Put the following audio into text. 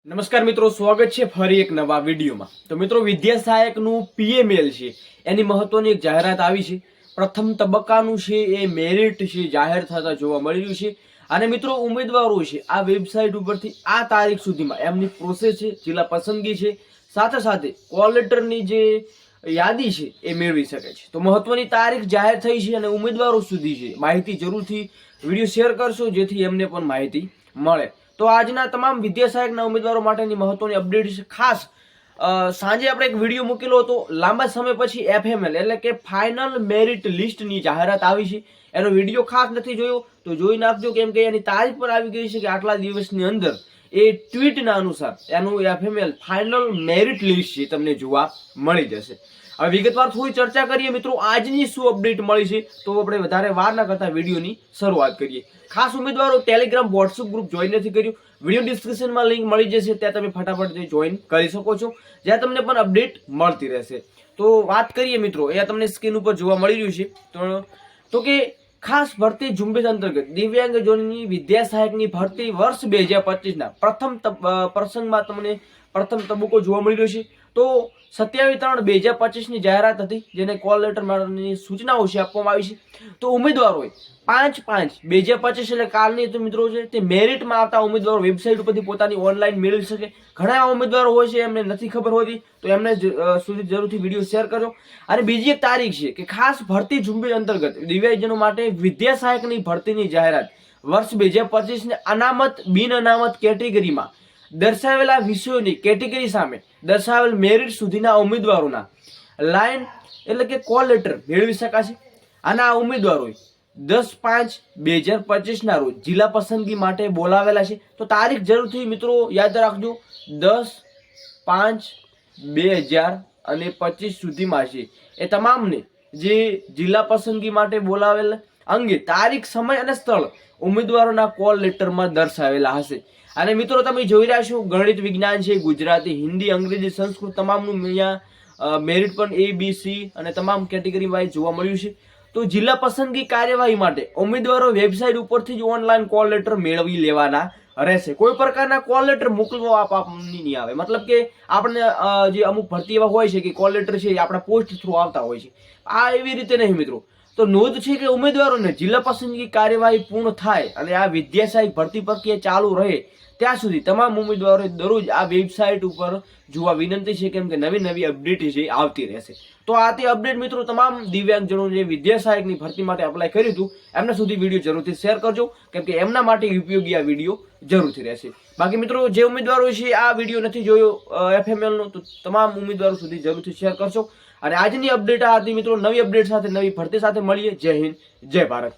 નમસ્કાર મિત્રો, સ્વાગત છે ફરી એક નવા વિડીયોમાં। તો મિત્રો, વિદ્યા સહાયકનું પીએમએલ છે એની મહત્વની એક જાહેરાત આવી છે। પ્રથમ તબક્કાનું છે એ મેરિટ છે જાહેર થતા જોવા મળી રહ્યું છે। અને મિત્રો, ઉમેદવારો છે આ વેબસાઇટ ઉપરથી આ તારીખ સુધીમાં એમની પ્રોસેસ છે, જિલ્લા પસંદગી છે, સાથે સાથે કોલ લેટરની જે યાદી છે એ મેળવી શકે છે। તો મહત્વની તારીખ જાહેર થઈ છે અને ઉમેદવારો સુધી છે માહિતી જરૂરથી વિડીયો શેર કરશો જેથી એમને પણ માહિતી મળે। તો આજના તમામ વિદ્યા સહાયકના ઉમેદવારો માટેની મહત્વની અપડેટ છે। ખાસ સાંજે આપણે એક વિડીયો મૂકેલો હતો, લાંબા સમય પછી એફએમએલ એટલે કે ફાઇનલ મેરિટ લિસ્ટની જાહેરાત આવી છે। એનો વિડીયો ખાસ નથી જોયો તો જોઈ નાખજો, કેમ કે એની તારીખ પર આવી ગઈ છે કે આટલા દિવસની અંદર એ ટ્વીટના અનુસાર એનું એફએમએલ ફાઇનલ મેરિટ લિસ્ટ છે તમને જોવા મળી જશે। હવે વિગતવાર થોડી ચર્ચા કરીએ મિત્રો, આજની શું અપડેટ મળી છે તો આપણે વધારે વાર ના કરતા વિડીયોની શરૂઆત કરીએ। ખાસ ઉમેદવારો ટેલિગ્રામ વોટ્સઅપ ગ્રુપ જોઈન નથી કર્યું, વિડીયો ડિસ્ક્રિપ્શનમાં લિંક મળી જશે, ત્યાં તમે ફટાફટ જોઈન કરી શકો છો, જ્યાં તમને પણ અપડેટ મળતી રહેશે। તો વાત કરીએ મિત્રો, એ તમને સ્ક્રીન ઉપર જોવા મળી રહ્યું છે તો કે ખાસ ભરતી ઝુંબેશ અંતર્ગત દિવ્યાંગજનોની વિદ્યા સહાયકની ભરતી વર્ષ 2025ના પ્રસંગમાં તમને પ્રથમ તબક્કો જોવા મળી રહ્યો છે। તો 27/3/2025ની જાહેરાત હતી, જેને કોલ લેટર માટેની સૂચનાઓ છે આપવામાં આવી છે। તો ઉમેદવારોએ 5/5/2025 એટલે કાલની તો મિત્રો છે તે મેરિટમાં આવતા ઉમેદવારો વેબસાઇટ ઉપરથી પોતાની ઓનલાઈન મેળવી શકે। ઘણા એવા ઉમેદવારો હોય છે એમને નથી ખબર હોતી, તો એમને સુધી જરૂરથી વિડીયો શેર કરજો। અને બીજી એક તારીખ છે કે ખાસ ભરતી ઝુંબેશ અંતર્ગત દિવ્યાંગજનો માટે વિદ્યા સહાયકની ભરતીની જાહેરાત વર્ષ 2025ને અનામત બિન અનામત કેટેગરીમાં દર્શાવેલા વિષયોની કેટેગરી સામે દર્શાવેલ મેરિટ સુધીના ઉમેદવારોના લાઈન એટલે કે કોલ લેટર મેળવી શકાશે। અને આ ઉમેદવારોએ 10/5/2025ના રોજ જિલ્લા પસંદગી માટે બોલાવેલા છે। તો તારીખ જરૂરથી મિત્રો યાદ રાખજો, 10/5/2025 સુધીમાં છે એ તમામને જે જિલ્લા પસંદગી માટે બોલાવેલ અંગે તારીખ, સમય અને સ્થળ ઉમેદવારોના કોલ લેટરમાં દર્શાવેલા હશે। અને મિત્રો, તમે જોઈ રહ્યા છો ગણિત, વિજ્ઞાન છે, ગુજરાતી, હિન્દી, અંગ્રેજી, સંસ્કૃત તમામનું અહીંયા મેરિટ પણ ABC અને તમામ કેટેગરી વાઇઝ જોવા મળ્યું છે। તો જિલ્લા પસંદગી કાર્યવાહી માટે ઉમેદવારો વેબસાઇટ ઉપરથી જ ઓનલાઈન કોલ લેટર મેળવી લેવાના રહેશે। કોઈ પ્રકારના કોલ લેટર મોકલવા આપવાની નહીં આવે, મતલબ કે આપણે જે અમુક ભરતી એવા હોય છે કે કોલ લેટર છે એ આપણા પોસ્ટ થ્રુ આવતા હોય છે, આ એવી રીતે નહીં મિત્રો। તો નોંધ છે કે ઉમેદવારોને જિલ્લા પસંદગી કાર્યવાહી પૂર્ણ થાય અને આ વિદ્યા સહાયક ભરતી પ્રક્રિયા ચાલુ રહે ત્યાં સુધી તમામ ઉમેદવારોએ દરરોજ આ વેબસાઇટ ઉપર જોવા વિનંતી છે, કેમ કે નવી અપડેટ છે આવતી રહેશે। તો આ તે અપડેટ મિત્રો તમામ દિવ્યાંગજનો જે વિદ્યા સહાયકની ભરતી માટે અપ્લાય કર્યું હતું એમના સુધી વિડીયો જરૂરથી શેર કરજો, કેમ કે એમના માટે ઉપયોગી આ વિડીયો જરૂરથી રહેશે। બાકી મિત્રો, જે ઉમેદવારો છે આ વિડીયો નથી જોયો એફએમએલ નો, તો તમામ ઉમેદવારો સુધી જરૂરથી શેર કરશો। અને આજની અપડેટ આ હતી મિત્રો, નવી અપડેટ સાથે નવી ભરતી સાથે મળીએ। જય હિન્દ, જય ભારત।